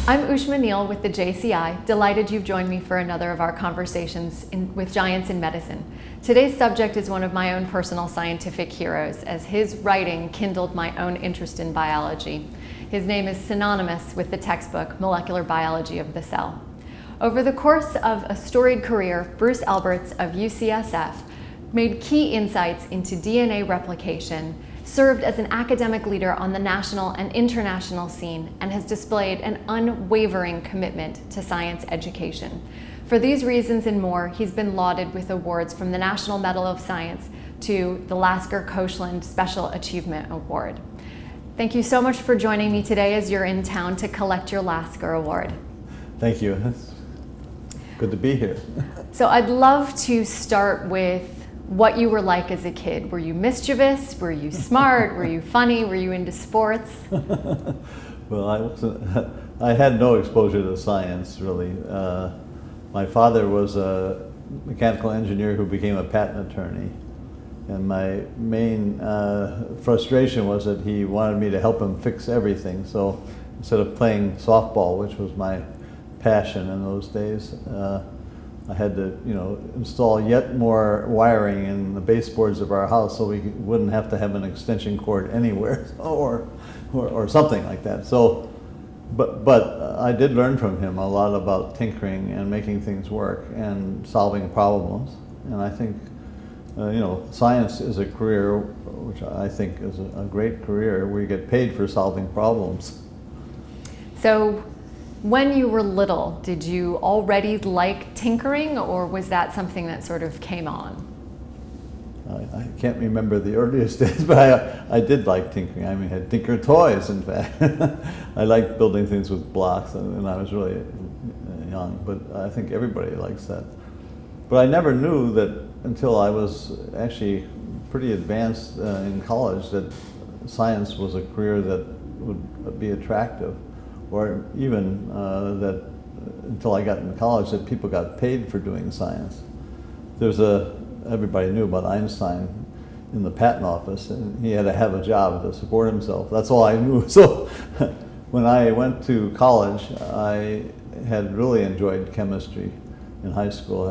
I'm Ushma Neal with the JCI. Delighted you've joined me for another of our conversations with giants in medicine. Today's subject is one of my own personal scientific heroes, as his writing kindled my own interest in biology. His name is synonymous with the textbook Molecular Biology of the Cell. Over the course of a storied career, Bruce Alberts of UCSF made key insights into DNA replication, served as an academic leader on the national and international scene, and has displayed an unwavering commitment to science education. For these reasons and more, he's been lauded with awards from the National Medal of Science to the Lasker-Koshland Special Achievement Award. Thank you so much for joining me today as you're in town to collect your Lasker Award. Thank you. It's good to be here. So I'd love to start with what you were like as a kid. Were you mischievous? Were you smart? Were you funny? Were you into sports? Well, I had no exposure to science, really. My father was a mechanical engineer who became a patent attorney. And my main frustration was that he wanted me to help him fix everything. So instead of playing softball, which was my passion in those days, I had to, install yet more wiring in the baseboards of our house so we wouldn't have to have an extension cord anywhere, or something like that. So, but I did learn from him a lot about tinkering and making things work and solving problems. And I think, science is a career which I think is a great career where you get paid for solving problems. So, when you were little, did you already like tinkering, or was that something that sort of came on? I can't remember the earliest days, but I did like tinkering. I had Tinker toys, in fact. I liked building things with blocks when I was really young, but I think everybody likes that. But I never knew that until I was actually pretty advanced in college that science was a career that would be attractive. Or even that until I got into college that people got paid for doing science. Everybody knew about Einstein in the patent office, and he had to have a job to support himself. That's all I knew. So when I went to college, I had really enjoyed chemistry in high school.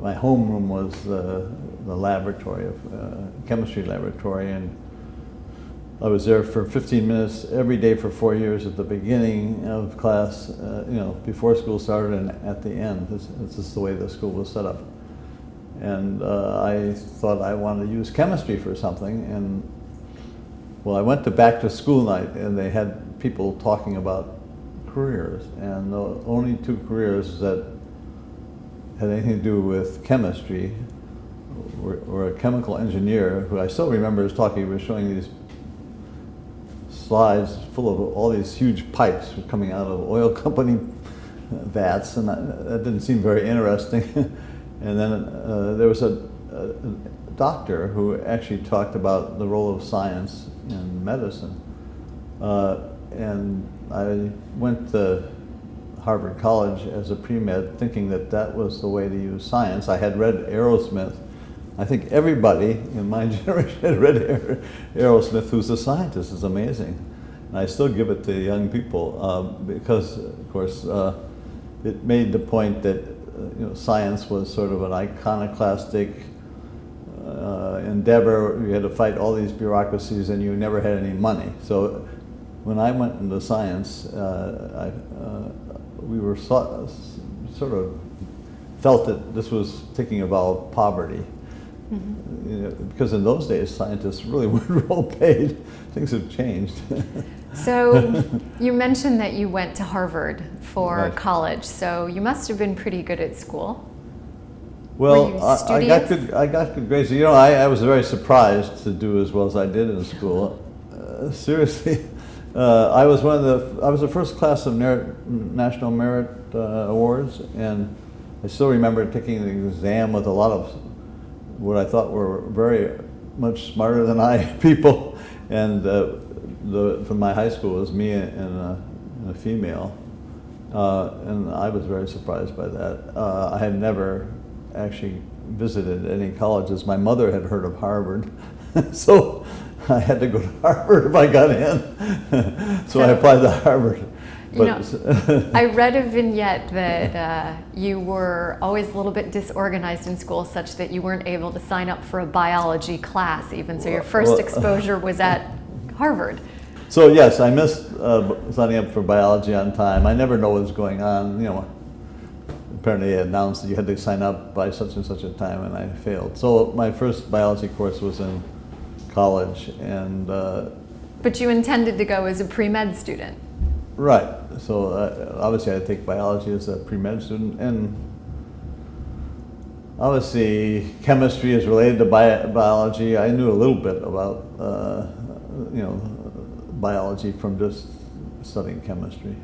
My homeroom was the laboratory, chemistry laboratory, and I was there for 15 minutes every day for 4 years at the beginning of class, before school started, and at the end. This is the way the school was set up. And I thought I wanted to use chemistry for something. And I went to back to school night, and they had people talking about careers. And the only two careers that had anything to do with chemistry were a chemical engineer, who I still remember was talking. He was showing these slides full of all these huge pipes coming out of oil company vats, and that didn't seem very interesting. And then there was a doctor who actually talked about the role of science in medicine. And I went to Harvard College as a pre-med thinking that was the way to use science. I had read Aerosmith. I think everybody in my generation had read Aerosmith, who's a scientist. It's amazing. And I still give it to young people because, of course, it made the point that science was sort of an iconoclastic endeavor. You had to fight all these bureaucracies, and you never had any money. So when I went into science, we were sort of felt that this was taking about poverty. Mm-hmm. Because in those days, scientists really weren't well paid. Things have changed. So you mentioned that you went to Harvard for Right. college, so you must have been pretty good at school. Well, Were you I got good grades. I was very surprised to do as well as I did in school. Seriously, I was the first class of National Merit Awards, and I still remember taking the exam with a lot of what I thought were very much smarter than I people, and from my high school was me and a female, and I was very surprised by that. I had never actually visited any colleges. My mother had heard of Harvard, so I had to go to Harvard if I got in. So I applied to Harvard. You know, I read a vignette that you were always a little bit disorganized in school, such that you weren't able to sign up for a biology class even. So your first exposure was at Harvard. So yes, I missed signing up for biology on time. I never know what's going on. You know, apparently they announced that you had to sign up by such and such a time, and I failed. So my first biology course was in college, and but you intended to go as a pre-med student. Right. So obviously I take biology as a pre-med student, and obviously chemistry is related to biology. I knew a little bit about you know, biology from just studying chemistry.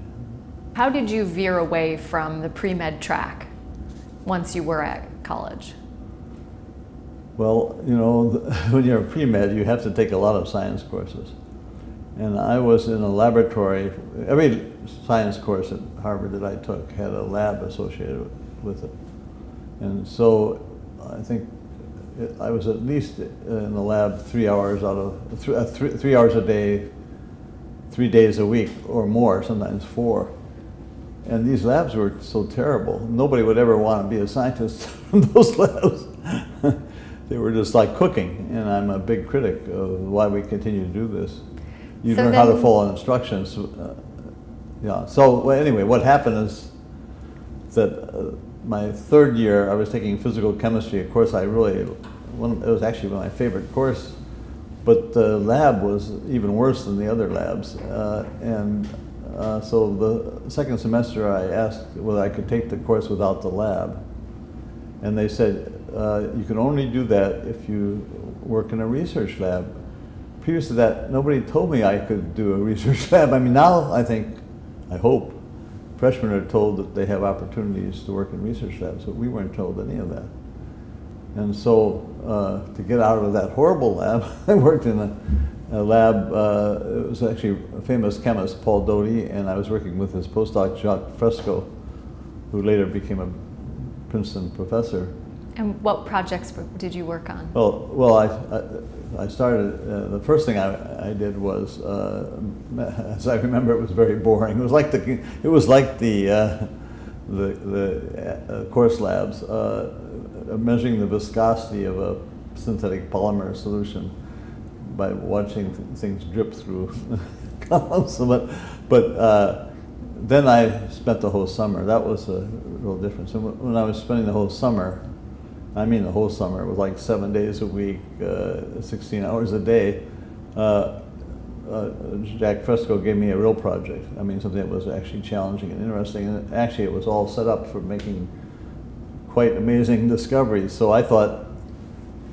How did you veer away from the pre-med track once you were at college? Well, you know, when you're a pre-med, you have to take a lot of science courses. And I was in a laboratory. Every science course at Harvard that I took had a lab associated with it. And so I think I was at least in the lab 3 hours out of 3 hours a day, 3 days a week or more, sometimes 4. And these labs were so terrible. Nobody would ever want to be a scientist in those labs. They were just like cooking, and I'm a big critic of why we continue to do this. You learn how to follow instructions. Yeah. So well, anyway, what happened is that my third year, I was taking physical chemistry. Of course, it was actually my favorite course, but the lab was even worse than the other labs. So the second semester, I asked whether I could take the course without the lab, and they said you can only do that if you work in a research lab. Previous to that, nobody told me I could do a research lab. I mean, now I hope, freshmen are told that they have opportunities to work in research labs, but we weren't told any of that. And so to get out of that horrible lab, I worked in a lab, it was actually a famous chemist, Paul Doty, and I was working with his postdoc, Jacques Fresco, who later became a Princeton professor. And what projects did you work on? Well, I started, the first thing I did was, as I remember, it was very boring. It was like the course labs, measuring the viscosity of a synthetic polymer solution by watching things drip through columns. But then I spent the whole summer. That was a real difference. And when I was spending the whole summer, I mean the whole summer, it was like 7 days a week, 16 hours a day. Jack Fresco gave me a real project. I mean, something that was actually challenging and interesting. And actually, it was all set up for making quite amazing discoveries. So I thought,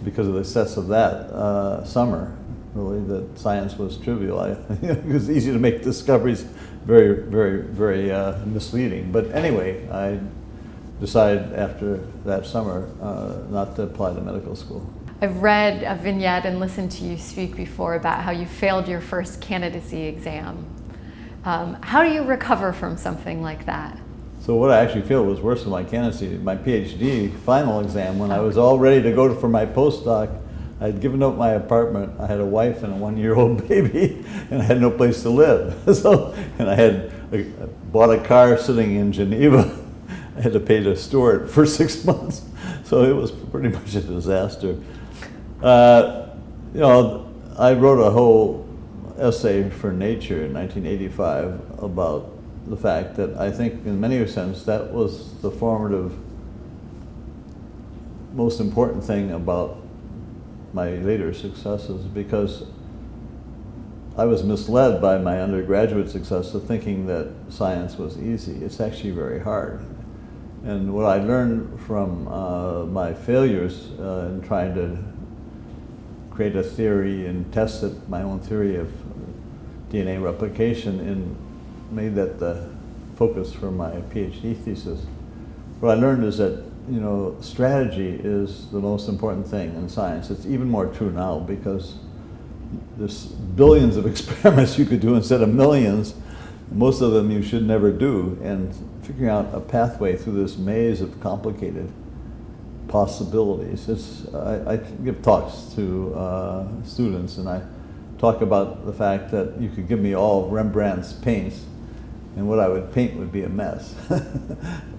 because of the success of that summer, really, that science was trivial. It was easy to make discoveries very, very, very misleading. But anyway, I decided after that summer not to apply to medical school. I've read a vignette and listened to you speak before about how you failed your first candidacy exam. How do you recover from something like that? So what I actually feel was worse than my candidacy, my PhD final exam, when I was all ready to go for my postdoc. I'd given up my apartment. I had a wife and a 1-year-old baby, and I had no place to live. And I had bought a car sitting in Geneva. I had to pay to store it for 6 months. So it was pretty much a disaster. You know, I wrote a whole essay for Nature in 1985 about the fact that I think in many sense that was the formative, most important thing about my later successes, because I was misled by my undergraduate success to thinking that science was easy. It's actually very hard. And what I learned from my failures in trying to create a theory and test it, my own theory of DNA replication, and made that the focus for my PhD thesis. What I learned is that, you know, strategy is the most important thing in science. It's even more true now because there's billions of experiments you could do instead of millions. Most of them you should never do, and figuring out a pathway through this maze of complicated possibilities. I give talks to students, and I talk about the fact that you could give me all of Rembrandt's paints, and what I would paint would be a mess.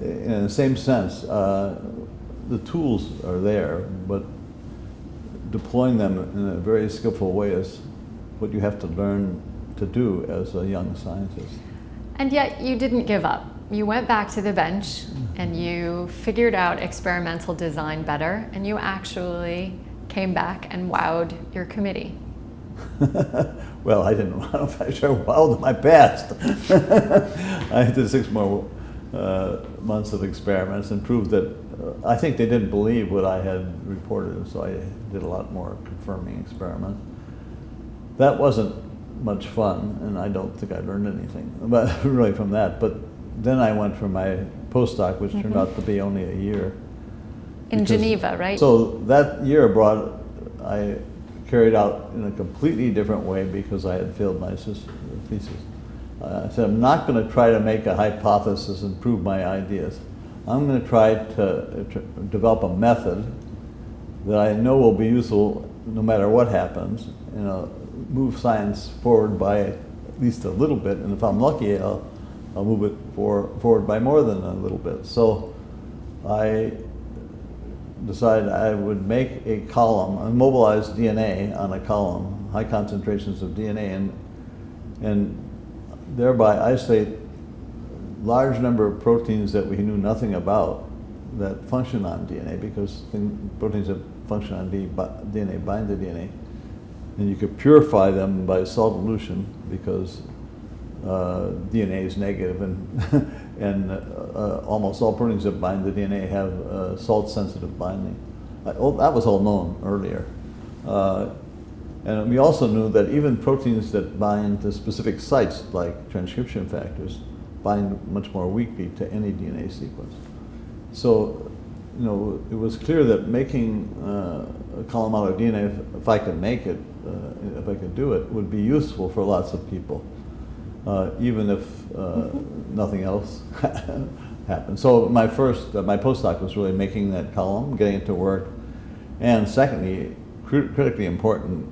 In the same sense, the tools are there, but deploying them in a very skillful way is what you have to learn to do as a young scientist. And yet you didn't give up. You went back to the bench and you figured out experimental design better, and you actually came back and wowed your committee. Well, I didn't wow them. I sure wowed them. I passed. I did 6 more months of experiments and proved that I think they didn't believe what I had reported, so I did a lot more confirming experiments. That wasn't much fun, and I don't think I learned anything but really from that. But then I went for my postdoc, which turned out to be only a year. In Geneva, right? So that year abroad, I carried out in a completely different way because I had failed my thesis. I said, I'm not going to try to make a hypothesis and prove my ideas. I'm going to try to develop a method that I know will be useful no matter what happens, move science forward by at least a little bit, and if I'm lucky, I'll move it forward by more than a little bit. So I decided I would make a column, mobilize DNA on a column, high concentrations of DNA, and thereby isolate large number of proteins that we knew nothing about that function on DNA, because proteins that function on DNA bind to DNA. And you could purify them by salt dilution because DNA is negative, and almost all proteins that bind to DNA have salt-sensitive binding. That was all known earlier. And we also knew that even proteins that bind to specific sites, like transcription factors, bind much more weakly to any DNA sequence. So, it was clear that making a column out of DNA, if I could make it, if I could do it, would be useful for lots of people, even if nothing else happened. So my postdoc was really making that column, getting it to work, and secondly, critically important,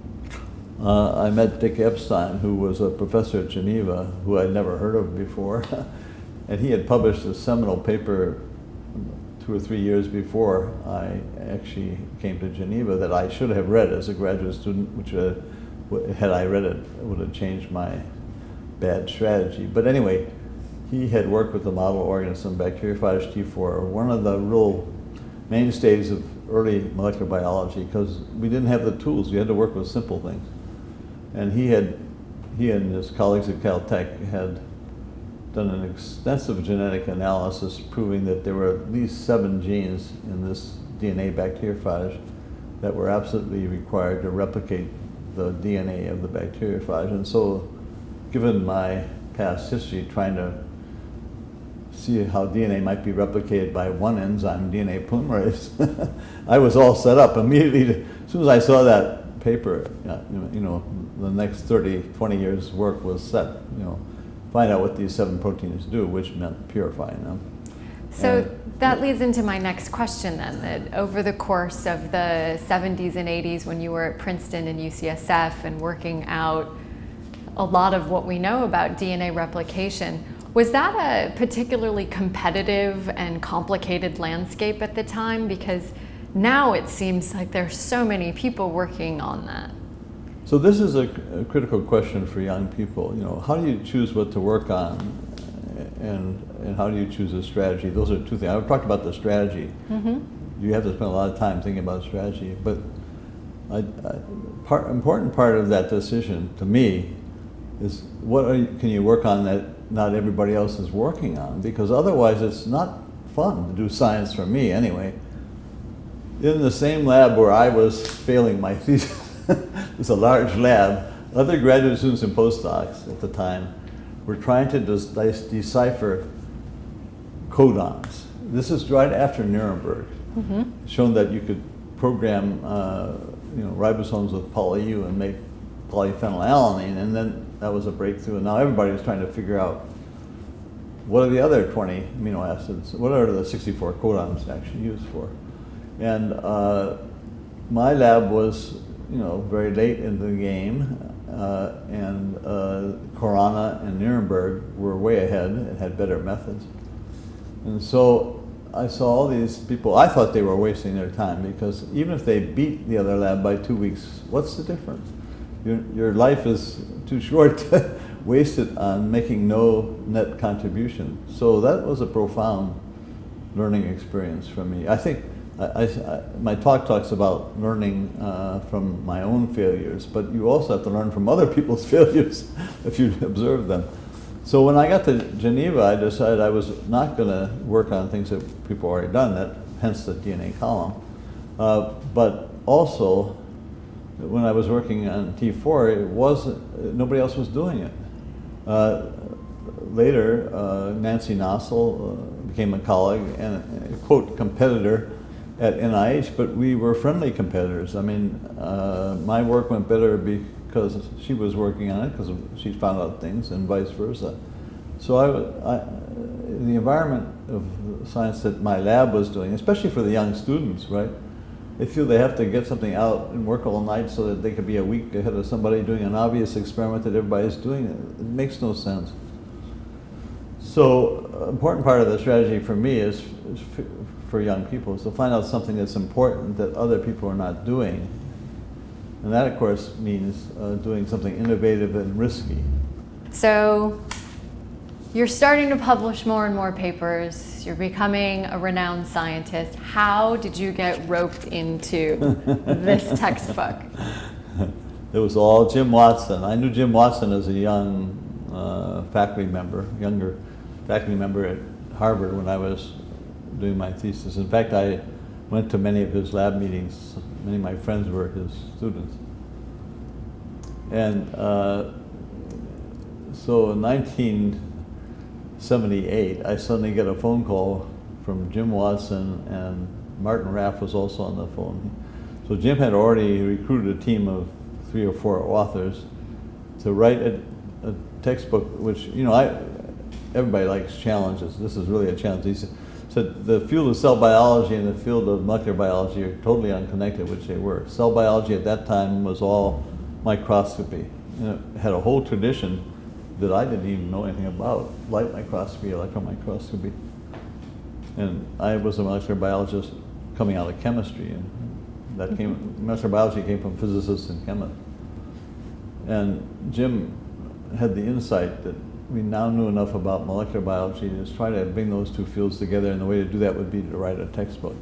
I met Dick Epstein, who was a professor at Geneva, who I'd never heard of before, and he had published a seminal paper 2 or 3 years before I actually came to Geneva that I should have read as a graduate student, which had I read it, would have changed my bad strategy. But anyway, he had worked with the model organism bacteriophage T4, one of the real mainstays of early molecular biology, because we didn't have the tools. We had to work with simple things. And he and his colleagues at Caltech had done an extensive genetic analysis proving that there were at least 7 genes in this DNA bacteriophage that were absolutely required to replicate the DNA of the bacteriophage. And so, given my past history trying to see how DNA might be replicated by one enzyme, DNA polymerase, I was all set up immediately. As soon as I saw that paper, the next 30, 20 years work was set, find out what these 7 proteins do, which meant purifying them. So that leads into my next question then, that over the course of the 70s and 80s when you were at Princeton and UCSF and working out a lot of what we know about DNA replication, was that a particularly competitive and complicated landscape at the time? Because now it seems like there's so many people working on that. So this is a critical question for young people. How do you choose what to work on, and how do you choose a strategy? Those are 2 things. I've talked about the strategy. Mm-hmm. You have to spend a lot of time thinking about strategy, but important part of that decision to me is what can you work on that not everybody else is working on? Because otherwise it's not fun to do science, for me anyway. In the same lab where I was failing my thesis, it's a large lab, other graduate students and postdocs at the time were trying to decipher codons. This is right after Nuremberg, shown that you could program ribosomes with poly-U and make polyphenylalanine, and then that was a breakthrough, and now everybody was trying to figure out what are the other 20 amino acids, what are the 64 codons actually used for. And my lab was very late in the game, and Corona and Nuremberg were way ahead and had better methods. And so I saw all these people, I thought they were wasting their time, because even if they beat the other lab by 2 weeks, what's the difference? Your life is too short to waste it on making no net contribution. So that was a profound learning experience for me. I think my talk talks about learning from my own failures, but you also have to learn from other people's failures if you observe them. So when I got to Geneva, I decided I was not going to work on things that people already done, hence the DNA column. But also, when I was working on T4, nobody else was doing it. Later, Nancy Nossel became a colleague and a quote competitor at NIH, but we were friendly competitors. I mean, my work went better because she was working on it, because she found out things, and vice versa. So the environment of science that my lab was doing, especially for the young students, right? They feel they have to get something out and work all night so that they could be a week ahead of somebody doing an obvious experiment that everybody's doing. It makes no sense. So, an important part of the strategy for me is for young people is to find out something that's important that other people are not doing. And that, of course, means doing something innovative and risky. So you're starting to publish more and more papers. You're becoming a renowned scientist. How did you get roped into this textbook? It was all Jim Watson. I knew Jim Watson as a young younger faculty member at Harvard when I was doing my thesis. In fact, I went to many of his lab meetings. Many of my friends were his students. And so in 1978, I suddenly get a phone call from Jim Watson, and Martin Raff was also on the phone. So Jim had already recruited a team of 3 or 4 authors to write a textbook, which, everybody likes challenges. This is really a challenge. He said the field of cell biology and the field of molecular biology are totally unconnected, which they were. Cell biology at that time was all microscopy. It had a whole tradition that I didn't even know anything about, light microscopy, electron microscopy. And I was a molecular biologist coming out of chemistry, and molecular biology came from physicists and chemists. And Jim had the insight that we now knew enough about molecular biology to try to bring those two fields together, and the way to do that would be to write a textbook.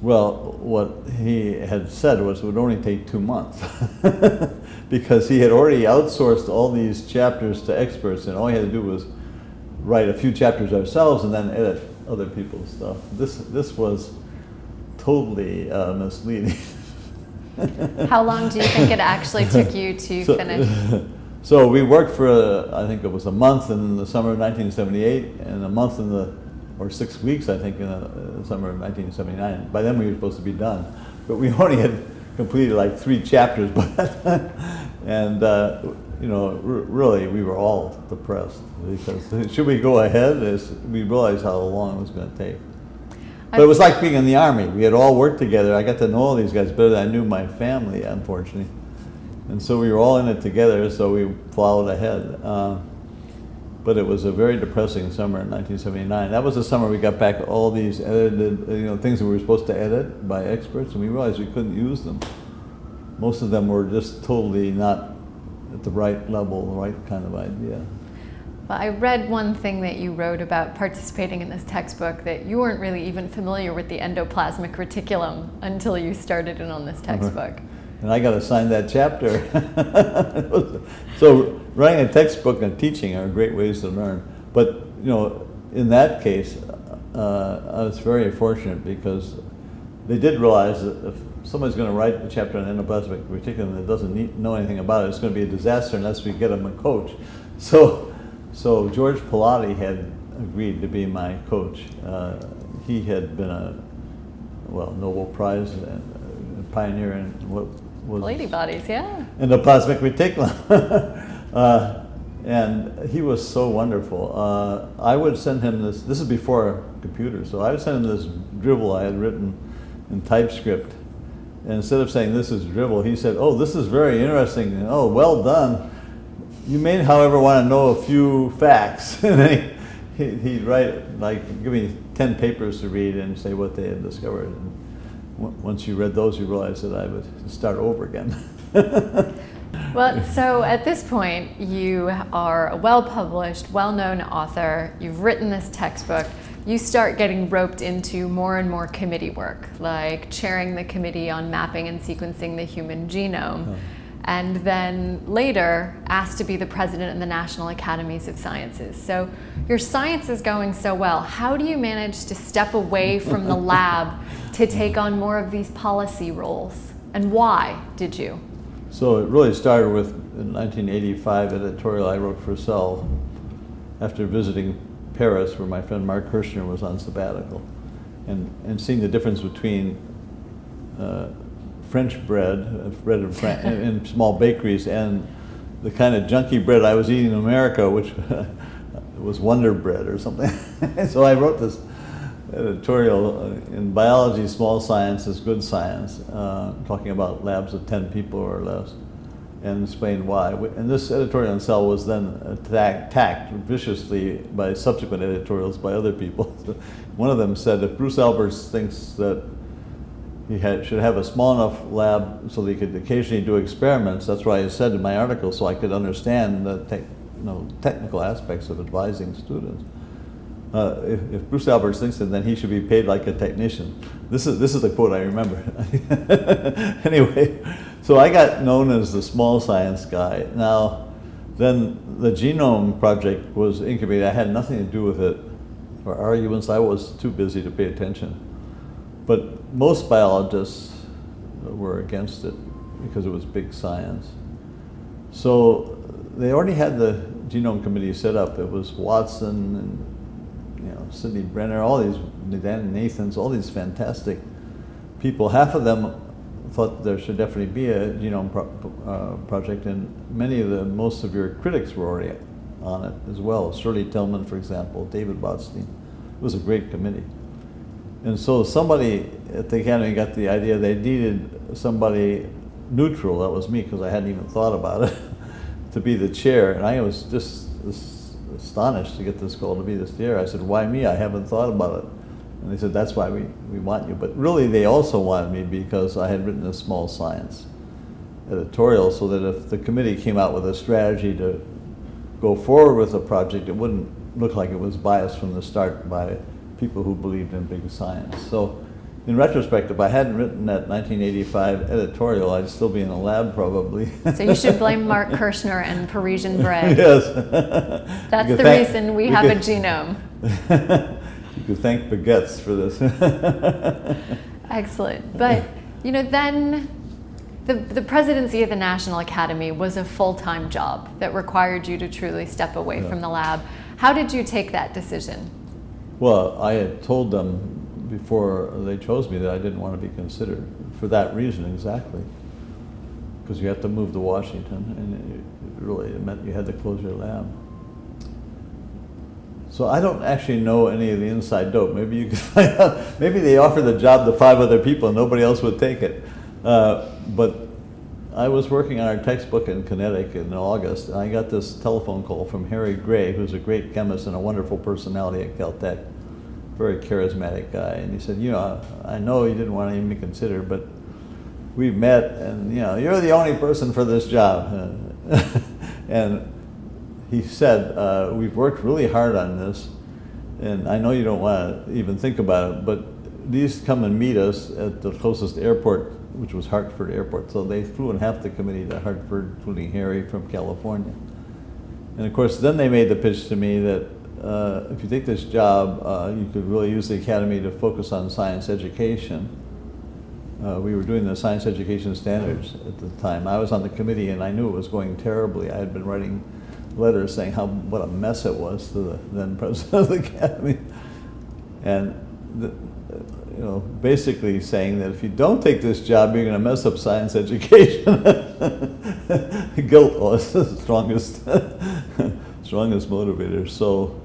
Well, what he had said was it would only take 2 months because he had already outsourced all these chapters to experts, and all he had to do was write a few chapters ourselves and then edit other people's stuff. This was totally misleading. How long do you think it actually took you to finish? So we worked for, I think it was a month in the summer of 1978, and a month or 6 weeks, I think, in the summer of 1979. By then we were supposed to be done. But we only had completed like 3 chapters by that time. And, really, we were all depressed because should we go ahead? We realized how long it was going to take. But it was like being in the Army. We had all worked together. I got to know all these guys better than I knew my family, unfortunately. And so we were all in it together, so we plowed ahead. But it was a very depressing summer in 1979. That was the summer we got back all these edited, things that we were supposed to edit by experts, and we realized we couldn't use them. Most of them were just totally not at the right level, the right kind of idea. Well, I read one thing that you wrote about participating in this textbook, that you weren't really even familiar with the endoplasmic reticulum until you started in on this textbook. And I got to sign that chapter. So writing a textbook and teaching are great ways to learn. But in that case, I was very fortunate because they did realize that if somebody's going to write a chapter on endoplasmic reticulum that doesn't know anything about it, it's going to be a disaster unless we get them a coach. So George Pilati had agreed to be my coach. He had been a Nobel Prize pioneer in what was Lady bodies, yeah. Endoplasmic reticulum. And he was so wonderful. I would send him this is before computers, so I would send him this dribble I had written in TypeScript, And instead of saying this is drivel, he said, "Oh, this is very interesting. And, oh, well done. You may, however, want to know a few facts." And then he'd write, like, give me 10 papers to read and say what they had discovered. And once you read those, you realized that I would start over again. Well, so at this point, you are a well-published, well-known author. You've written this textbook. You start getting roped into more and more committee work, like chairing the committee on mapping and sequencing the human genome. Oh. And then later asked to be the president of the National Academies of Sciences. So your science is going so well. How do you manage to step away from the lab to take on more of these policy roles? And why did you? So it really started with a 1985 editorial I wrote for Cell after visiting Paris, where my friend Mark Kirshner was on sabbatical, and seeing the difference between French bread in small bakeries and the kind of junky bread I was eating in America, which was Wonder Bread or something. So I wrote this editorial in Biology, Small Science is Good Science, talking about labs of 10 people or less, and explained why. And this editorial in Cell was then attacked viciously by subsequent editorials by other people. One of them said, if Bruce Alberts thinks that he should have a small enough lab so that he could occasionally do experiments, that's what I said in my article, so I could understand the technical aspects of advising students. If Bruce Alberts thinks that, then he should be paid like a technician. This is the quote I remember. Anyway, so I got known as the small science guy. Now, then the Genome Project was incubated. I had nothing to do with it or arguments. I was too busy to pay attention. But most biologists were against it because it was big science. So they already had the Genome Committee set up. It was Watson and Sidney Brenner, all these, Dan Nathans, all these fantastic people. Half of them thought there should definitely be a genome project, and many of the most severe critics were already on it as well. Shirley Tillman, for example, David Botstein. It was a great committee. And so somebody at the Academy got the idea they needed somebody neutral, that was me because I hadn't even thought about it, to be the chair. And I was just astonished to get this call to be the chair. I said, why me? I haven't thought about it. And they said, that's why we want you. But really they also wanted me because I had written a small science editorial, so that if the committee came out with a strategy to go forward with a project, it wouldn't look like it was biased from the start by people who believed in big science. So in retrospect, if I hadn't written that 1985 editorial, I'd still be in a lab probably. So you should blame Mark Kirshner and Parisian bread. Yes. That's the reason we have a genome. You could thank baguettes for this. Excellent. But, then the presidency of the National Academy was a full-time job that required you to truly step away from the lab. How did you take that decision? Well, I had told them before they chose me that I didn't want to be considered for that reason exactly, because you have to move to Washington, and it meant you had to close your lab. So I don't actually know any of the inside dope. Maybe you could find out. Maybe they offered the job to 5 other people and nobody else would take it. But I was working on our textbook in Connecticut in August, and I got this telephone call from Harry Gray, who's a great chemist and a wonderful personality at Caltech, very charismatic guy. And he said, I know you didn't want to even be considered, but we've met, and you're the only person for this job. And he said, we've worked really hard on this, and I know you don't want to even think about it, but please come and meet us at the closest airport, which was Hartford Airport. So they flew in half the committee to Hartford, including Harry from California. And of course, then they made the pitch to me that if you take this job, you could really use the Academy to focus on science education. We were doing the science education standards at the time. I was on the committee and I knew it was going terribly. I had been writing letters saying what a mess it was to the then president of the Academy. And basically saying that if you don't take this job, you're going to mess up science education. Guilt was the strongest motivator. So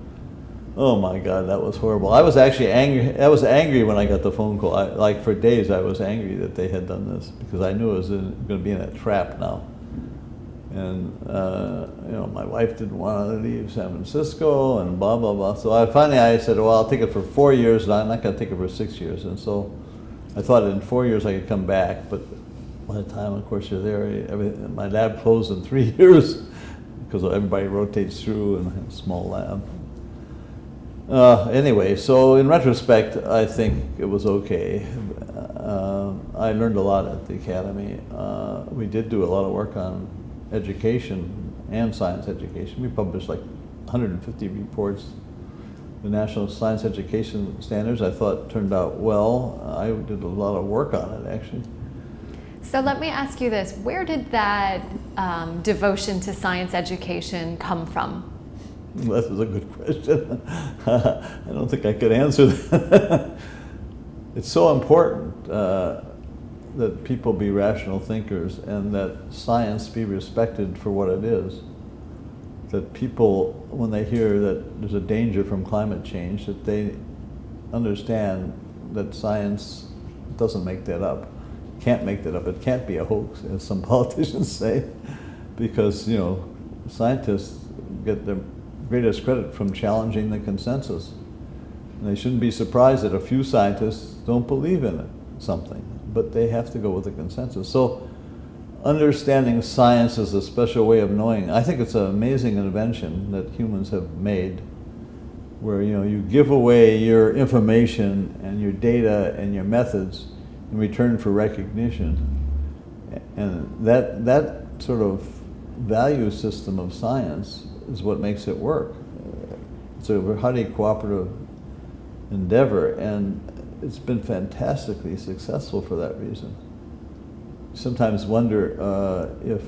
Oh my God, that was horrible. I was actually angry. I was angry when I got the phone call. Like for days, I was angry that they had done this because I knew I was going to be in a trap now. And my wife didn't want to leave San Francisco, and blah blah blah. So I said, well, I'll take it for 4 years, and I'm not going to take it for 6 years. And so I thought in 4 years I could come back, but by the time, of course, you're there, my lab closed in 3 years because everybody rotates through in a small lab. Anyway, so in retrospect, I think it was okay. I learned a lot at the Academy. We did do a lot of work on education and science education. We published like 150 reports. The National Science Education Standards, I thought, turned out well. I did a lot of work on it, actually. So let me ask you this. Where did that devotion to science education come from? This is a good question. I don't think I could answer that. It's so important that people be rational thinkers and that science be respected for what it is. That people, when they hear that there's a danger from climate change, that they understand that science doesn't make that up. Can't make that up. It can't be a hoax, as some politicians say, because scientists get their greatest credit from challenging the consensus. And they shouldn't be surprised that a few scientists don't believe in something, but they have to go with the consensus. So understanding science is a special way of knowing. I think it's an amazing invention that humans have made, where you give away your information and your data and your methods in return for recognition. And that sort of value system of science is what makes it work. It's a highly cooperative endeavor, and it's been fantastically successful for that reason. Sometimes wonder if,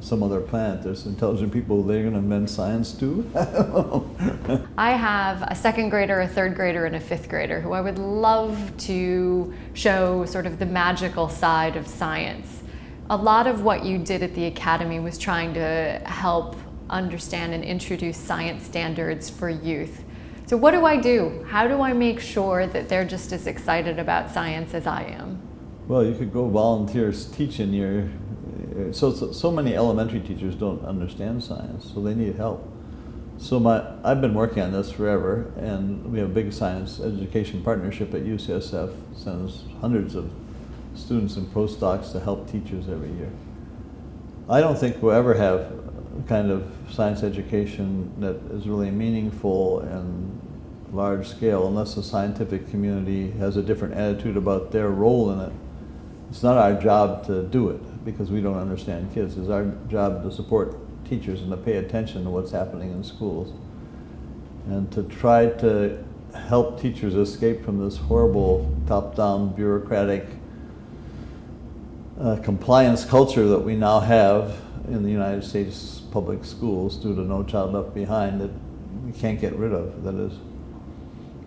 some other planet, there's intelligent people, they're going to invent science too? I don't know. I have a second grader, a third grader, and a fifth grader who I would love to show sort of the magical side of science. A lot of what you did at the Academy was trying to help understand and introduce science standards for youth. So what do I do? How do I make sure that they're just as excited about science as I am? Well, you could go volunteer teaching your... So many elementary teachers don't understand science, so they need help. So I've been working on this forever, and we have a big science education partnership at UCSF, sends hundreds of students and postdocs to help teachers every year. I don't think we'll ever have a kind of science education that is really meaningful and large scale unless the scientific community has a different attitude about their role in it. It's not our job to do it because we don't understand kids. It's our job to support teachers and to pay attention to what's happening in schools and to try to help teachers escape from this horrible top-down bureaucratic compliance culture that we now have in the United States public schools due to No Child Left Behind that we can't get rid of. That is,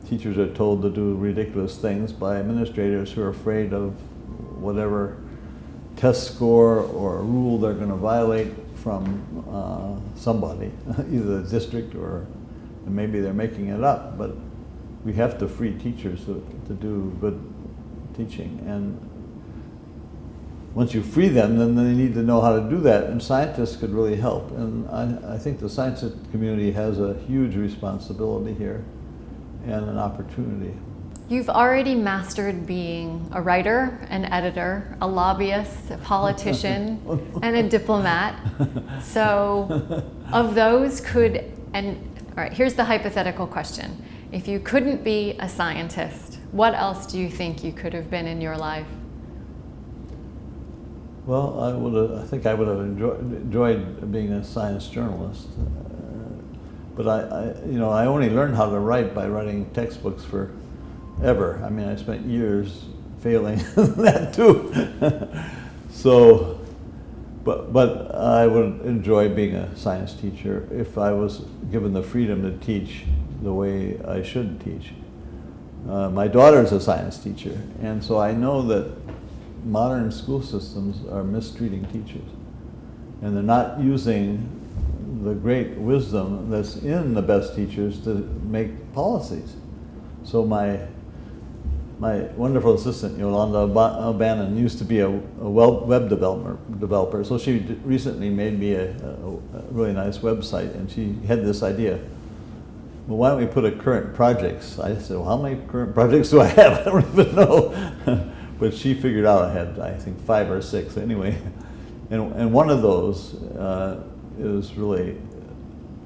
teachers are told to do ridiculous things by administrators who are afraid of whatever test score or rule they're going to violate from somebody, either the district or maybe they're making it up. But we have to free teachers to do good teaching. And once you free them, then they need to know how to do that, and scientists could really help. And I think the science community has a huge responsibility here and an opportunity. You've already mastered being a writer, an editor, a lobbyist, a politician, and a diplomat. So of those all right, here's the hypothetical question. If you couldn't be a scientist, what else do you think you could have been in your life? Well, I think I would have enjoyed being a science journalist. But I only learned how to write by writing textbooks forever. I mean, I spent years failing that too. So, but I would enjoy being a science teacher if I was given the freedom to teach the way I should teach. My daughter's a science teacher, and so I know that modern school systems are mistreating teachers, and they're not using the great wisdom that's in the best teachers to make policies. So my wonderful assistant, Yolanda O'Bannon, used to be a web developer. So she recently made me a really nice website, and she had this idea. Well, why don't we put a current projects? I said, well, how many current projects do I have? I don't even know. But she figured out I had, I think, 5 or 6 anyway. And one of those is really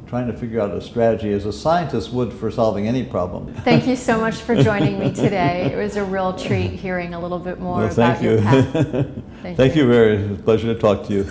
trying to figure out a strategy as a scientist would for solving any problem. Thank you so much for joining me today. It was a real treat hearing a little bit more Well, about your path. Thank you. Very. It was a pleasure to talk to you.